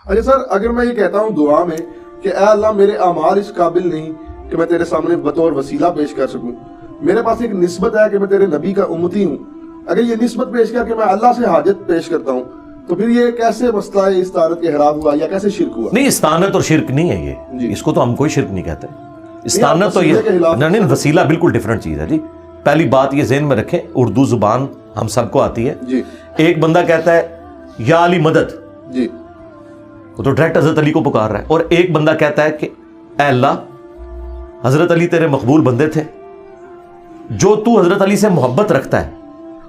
اچھا سر، اگر میں یہ کہتا ہوں دعا میں کہ اے اللہ میرے اعمال اس قابل نہیں کہ میں تیرے سامنے بطور وسیلہ پیش کر سکوں، میرے پاس ایک نسبت ہے کہ میں تیرے نبی کا امتی ہوں، اگر یہ نسبت پیش کر کے میں اللہ سے حاجت پیش کرتا ہوں تو پھر یہ کیسے مسئلہ استعانت کے احرام ہوا یا کیسے شرک ہوا؟ نہیں، استعانت اور شرک نہیں ہے یہ، اس کو تو ہم کوئی شرک نہیں کہتے. استعانت تو یہ نہیں، وسیلہ بالکل ڈیفرنٹ چیز ہے جی. پہلی بات یہ ذہن میں رکھیں، اردو زبان ہم سب کو آتی ہے جی. ایک بندہ کہتا ہے یا علی مدد، جی وہ تو ڈائریکٹ حضرت علی کو پکار رہا ہے. اور ایک بندہ کہتا ہے کہ اے اللہ حضرت علی تیرے مقبول بندے تھے، جو تو حضرت علی سے محبت رکھتا ہے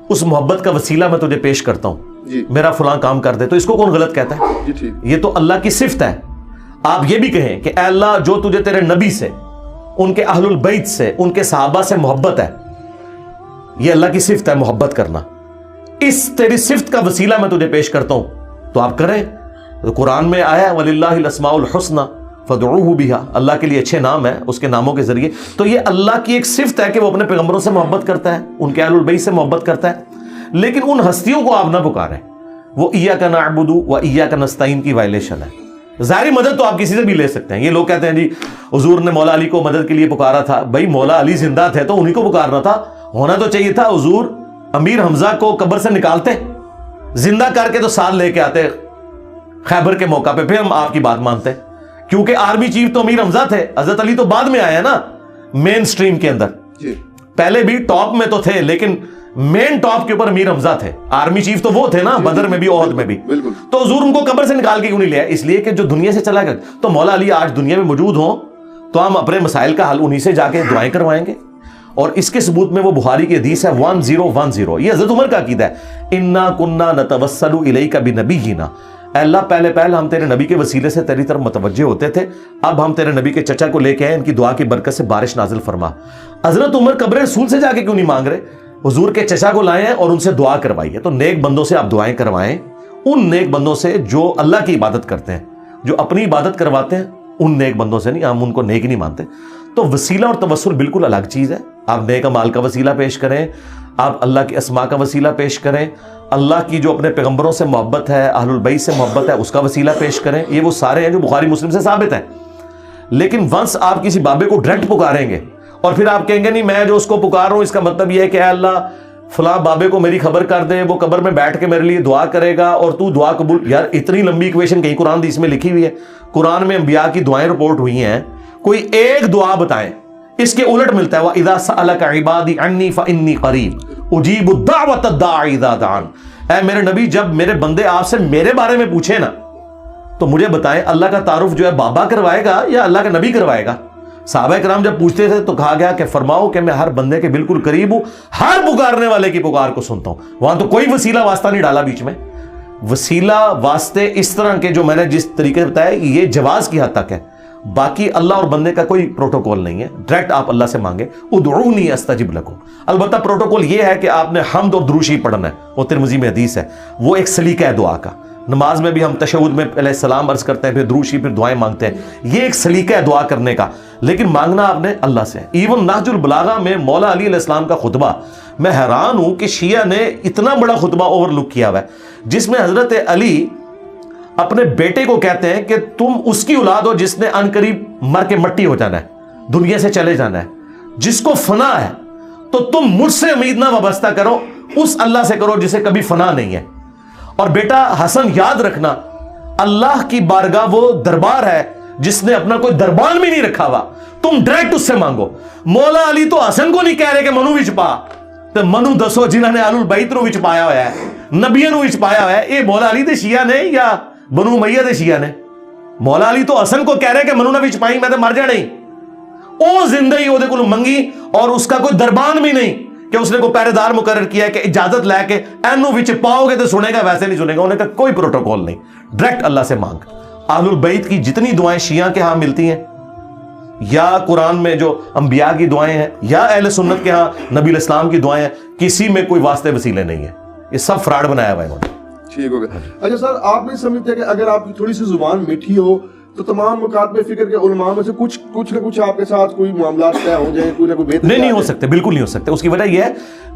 اس محبت کا وسیلہ میں تجھے پیش کرتا ہوں جی. میرا فلاں کام کر دے. تو اس کو کون غلط کہتا ہے؟ جی ٹھیک. یہ تو اللہ کی صفت ہے. آپ یہ بھی کہیں کہ اے اللہ جو تجھے تیرے نبی سے، ان کے اہل البیت سے، ان کے صحابہ سے محبت ہے، یہ اللہ کی صفت ہے محبت کرنا، اس تیری صفت کا وسیلہ میں تجھے پیش کرتا ہوں تو آپ کریں. قرآن میں آیا وَلِلَّهِ الْأَسْمَاءُ الْحُسْنَى فَادْعُوهُ بِهَا، اللہ کے لیے اچھے نام ہیں، اس کے ناموں کے ذریعے. تو یہ اللہ کی ایک صفت ہے کہ وہ اپنے پیغمبروں سے محبت کرتا ہے، ان کے اہل البیت سے محبت کرتا ہے. لیکن ان ہستیوں کو آپ نہ پکاریں، وہ ایاک نعبد و ایاک نستعین کی وائلیشن ہے. ظاہری مدد تو آپ کسی سے بھی لے سکتے ہیں. یہ لوگ کہتے ہیں جی حضور نے مولا علی کو مدد کے لیے پکارا تھا. بھائی مولا علی زندہ تھے تو انہی کو پکارنا تھا. ہونا تو چاہیے تھا حضور امیر حمزہ کو قبر سے نکالتے، زندہ کر کے تو ساتھ لے کے آتے خیبر کے موقع پہ، پھر ہم آپ کی بات مانتے. کیونکہ آرمی چیف تو امیر حمزہ تھے، حضرت علی تو بعد میں آیا نا مین سٹریم کے اندر. پہلے بھی ٹاپ میں تو تھے لیکن مین ٹاپ کے اوپر امیر حمزہ تھے. آرمی چیف تو وہ تھے نا بدر میں بھی احد میں بھی. تو حضور ان کو قبر سے نکال کے کیوں نہیں لیا؟ اس لیے کہ جو دنیا سے چلا گیا. تو مولا علی آج دنیا میں موجود ہوں تو ہم اپنے مسائل کا حل انہی سے جا کے دعائیں کروائیں گے. اور اس کے ثبوت میں وہ بخاری کی حدیث ہے 1010، یہ حضرت عمر کا عقیدہ ہے. انا کننا نتوسل الیک بنبینا، اے اللہ پہلے ہم تیرے نبی کے وسیلے سے تیری طرف متوجہ ہوتے تھے، اب ہم تیرے نبی کے چچا کو لے کے آئے، ان کی دعا کی برکت سے بارش نازل فرما. حضرت عمر قبر رسول سے جا کے کیوں نہیں مانگ رہے؟ حضور کے چچا کو لائے ہیں اور ان سے دعا کروائی ہے. تو نیک بندوں سے آپ دعائیں کروائیں، ان نیک بندوں سے جو اللہ کی عبادت کرتے ہیں، جو اپنی عبادت کرواتے ہیں، ان نیک بندوں سے نہیں. ہم ان کو نیک نہیں مانتے. تو وسیلہ اور توسل بالکل الگ چیز ہے. آپ نیک اعمال کا وسیلہ پیش کریں، آپ اللہ کی اسماء کا وسیلہ پیش کریں، اللہ کی جو اپنے پیغمبروں سے محبت ہے، اہل البیت سے محبت ہے، اس کا وسیلہ پیش کریں. یہ وہ سارے ہیں جو بخاری مسلم سے ثابت ہیں. لیکن ونس آپ کسی بابے کو ڈائریکٹ پکاریں گے اور پھر آپ کہیں گے نہیں میں جو اس کو پکار رہا ہوں اس کا مطلب یہ ہے کہ اے اللہ فلاں بابے کو میری خبر کر دے، وہ قبر میں بیٹھ کے میرے لیے دعا کرے گا اور تو دعا قبول. یار اتنی لمبی ایکویشن کہیں قرآن حدیث میں لکھی ہوئی ہے. قرآن میں انبیاء کی دعائیں رپورٹ ہوئی ہیں، کوئی ایک دعا بتائیں. اس کے الٹ ملتا ہے وَإِذَا سَأَلَكَ عِبَادِي عَنِّي فَإِنِّي قَرِيبٌ أُجِيبُ الدَّعْوَةَ الدَّاعِ إِذَا دَعَانِ. اے میرے نبی جب میرے بندے آپ سے میرے بارے میں پوچھیں نا تو مجھے بتائیں اللہ کا تعارف جو ہے بابا کروائے گا یا اللہ کا نبی کروائے گا؟ صحابہ کرام جب پوچھتے تھے تو کہا گیا کہ فرماؤ کہ میں ہر بندے کے بالکل قریب ہوں، ہر پکارنے والے کی پکار کو سنتا ہوں. وہاں تو کوئی وسیلہ واسطہ نہیں ڈالا بیچ میں. وسیلہ واسطے اس طرح کے جو میں نے جس طریقے سے بتایا یہ جواز کی حد تک ہے، باقی اللہ اور بندے کا کوئی پروٹوکول نہیں ہے. ڈائریکٹ آپ اللہ سے مانگے ادعونی استجب لکم. البتہ پروٹوکول یہ ہے کہ آپ نے حمد اور دروشی پڑھنا ہے، وہ ترمذی میں حدیث ہے، وہ ایک سلیقہ ہے دعا کا. نماز میں بھی ہم تشہد میں پہلے سلام عرض کرتے ہیں، پھر دروشی، پھر دعائیں مانگتے ہیں. یہ ایک سلیقہ ہے دعا کرنے کا، لیکن مانگنا آپ نے اللہ سے. ایون نہج البلاغہ میں مولا علی علیہ السلام کا خطبہ، میں حیران ہوں کہ شیعہ نے اتنا بڑا خطبہ اوور لک کیا ہوا ہے جس میں حضرت علی اپنے بیٹے کو کہتے ہیں کہ تم اس کی اولاد ہو جس نے ان قریب مر کے مٹی ہو جانا ہے، دنیا سے چلے جانا ہے، جس کو فنا ہے، تو تم مجھ سے امید نہ وابستہ کرو، اس اللہ سے کرو جسے کبھی فنا نہیں ہے. اور بیٹا حسن یاد رکھنا اللہ کی بارگاہ وہ دربار ہے جس نے اپنا کوئی دربان بھی نہیں رکھا ہوا، تم ڈائریکٹ اس سے مانگو. مولا علی تو حسن کو نہیں کہہ رہے کہ منو وچ پا، تو منو دسو جنہوں نے اہل البیت نو وچ پایا ہوا ہے، نبیوں نو وچ پایا ہوا ہے. یہ مولا علی دے شیعہ نے یا بنو امیہ دے شیعہ نے؟ مولا علی تو حسن کو کہہ رہے کہ منو نہ وچ پائی میں تو مر جانا ہی. او زندہ ہی وہ دے کول منگی اور اس کا کوئی دربان بھی نہیں کہ اس نے کوئی پہرے دار مقرر کیا ہے کہ اجازت لے کے اینو وچ پاؤ گے تو سنے گا، ویسے نہیں سنے گا. انہیں کا کوئی پروٹوکول نہیں، ڈائریکٹ اللہ سے مانگ. اہل البیت کی جتنی دعائیں شیعہ کے ہاں ملتی ہیں یا قرآن میں جو انبیاء کی دعائیں ہیں یا اہل سنت کے ہاں نبی الاسلام کی دعائیں ہیں، کسی میں کوئی واسطے وسیلے نہیں ہیں. یہ سب فراڈ بنایا ہوا ہے انہوں نے. ٹھیک ہو گیا. اچھا سر، آپ نہیں سمجھتے کہ اگر آپ کی تھوڑی سی زبان میٹھی ہو تو تمام مکاتب فکر کے علماء میں سے کچھ نہ کچھ آپ کے ساتھ کوئی معاملات طے ہو جائیں، کوئی نہ کوئی بہتر؟ نہیں ہو سکتے، بالکل نہیں ہو سکتے. اس کی وجہ یہ ہے